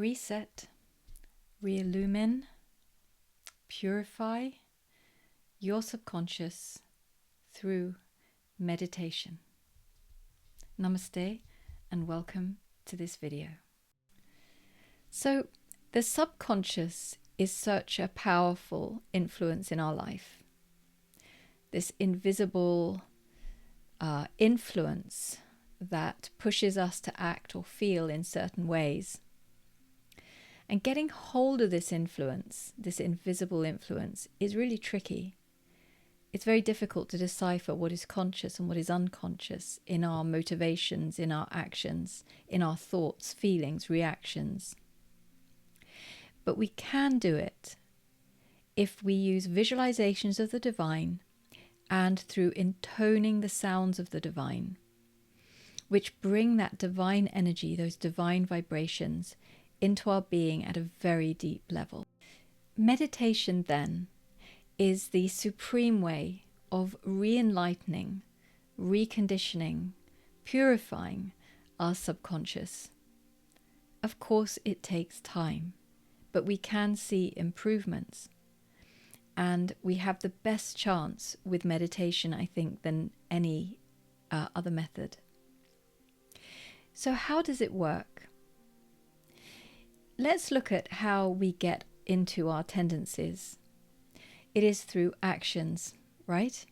reset, re-illumine, purify your subconscious through meditation. Namaste and welcome to this video. So, the subconscious is such a powerful influence in our life. This invisible influence that pushes us to act or feel in certain ways. And getting hold of this influence, this invisible influence, is really tricky. It's very difficult to decipher what is conscious and what is unconscious in our motivations, in our actions, in our thoughts, feelings, reactions. But we can do it if we use visualizations of the divine and through intoning the sounds of the divine, which bring that divine energy, those divine vibrations, into our being at a very deep level. Meditation, then, is the supreme way of re-enlightening, reconditioning, purifying our subconscious. Of course, it takes time, but we can see improvements. And we have the best chance with meditation, I think, than any other method. So how does it work? Let's look at how we get into our tendencies. It is through actions, right?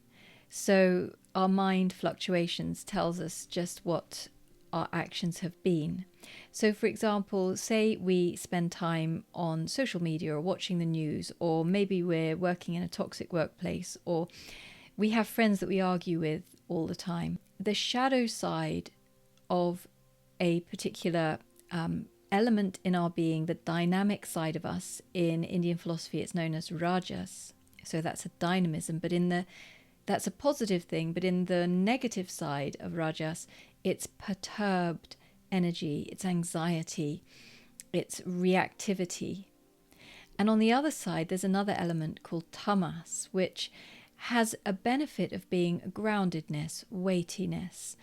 So our mind fluctuations tells us just what our actions have been. So for example, say we spend time on social media or watching the news, or maybe we're working in a toxic workplace, or we have friends that we argue with all the time. The shadow side of a particular element in our being, the dynamic side of us, in Indian philosophy it's known as rajas. So that's a dynamism, but that's a positive thing. But in the negative side of rajas, it's perturbed energy, it's anxiety, it's reactivity. And on the other side, there's another element called tamas, which has a benefit of being groundedness, weightiness.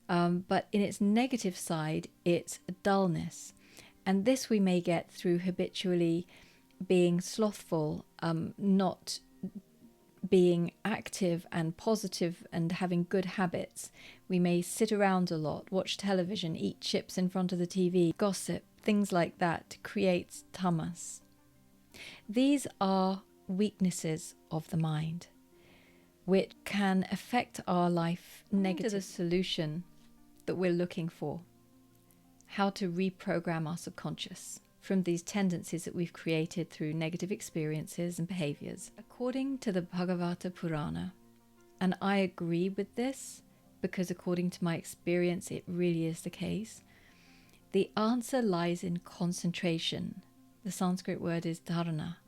But in its negative side, it's dullness. And this we may get through habitually being slothful, not being active and positive and having good habits. We may sit around a lot, watch television, eat chips in front of the TV, gossip, things like that creates tamas. These are weaknesses of the mind, which can affect our life negatively. To the solution that we're looking for, how to reprogram our subconscious from these tendencies that we've created through negative experiences and behaviors. According to the Bhagavata Purana, and I agree with this because according to my experience it really is the case, the answer lies in concentration. The Sanskrit word is dharana.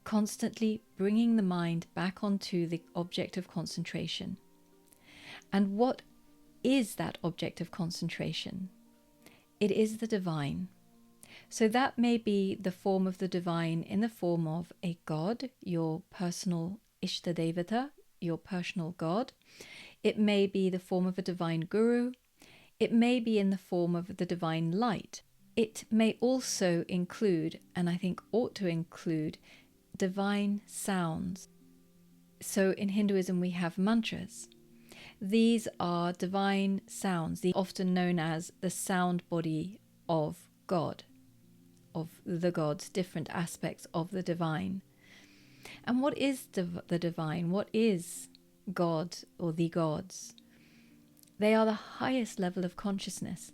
Constantly bringing the mind back onto the object of concentration. And what is that object of concentration? It is the divine. So that may be the form of the divine in the form of a god, your personal Ishtadevata, your personal god. It may be the form of a divine guru. It may be in the form of the divine light. It may also include, and I think ought to include, divine sounds. So in Hinduism we have mantras. These are divine sounds, often known as the sound body of God, of the gods, different aspects of the divine. And what is the divine? What is God or the gods? They are the highest level of consciousness.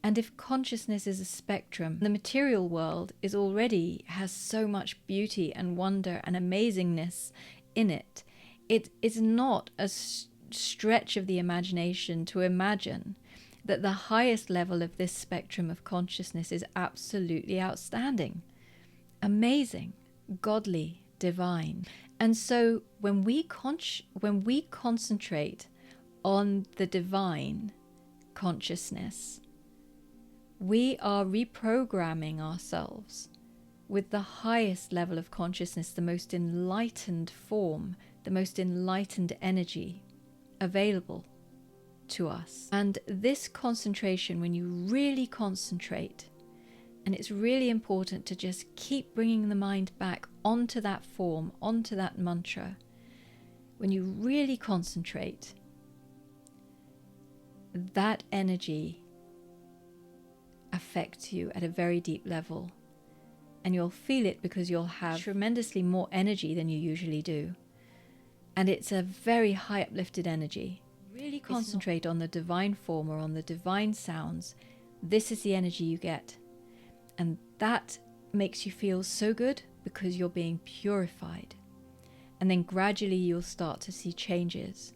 And if consciousness is a spectrum, the material world has so much beauty and wonder and amazingness in it. It is not a stretch of the imagination to imagine that the highest level of this spectrum of consciousness is absolutely outstanding, amazing, godly, divine. And so when we concentrate on the divine consciousness, we are reprogramming ourselves with the highest level of consciousness, the most enlightened form, the most enlightened energy available to us. And this concentration, when you really concentrate, And it's really important to just keep bringing the mind back onto that form, onto that mantra. When you really concentrate, that energy affects you at a very deep level. And you'll feel it because you'll have tremendously more energy than you usually do. And it's a very high uplifted energy. Really concentrate on the divine form or on the divine sounds. This is the energy you get. And that makes you feel so good because you're being purified. And then gradually you'll start to see changes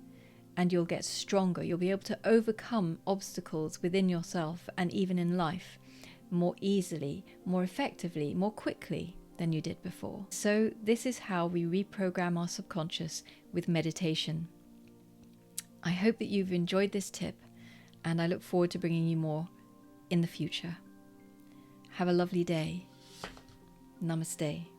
and you'll get stronger. You'll be able to overcome obstacles within yourself and even in life more easily, more effectively, more quickly than you did before. So this is how we reprogram our subconscious with meditation. I hope that you've enjoyed this tip, and I look forward to bringing you more in the future. Have a lovely day. Namaste.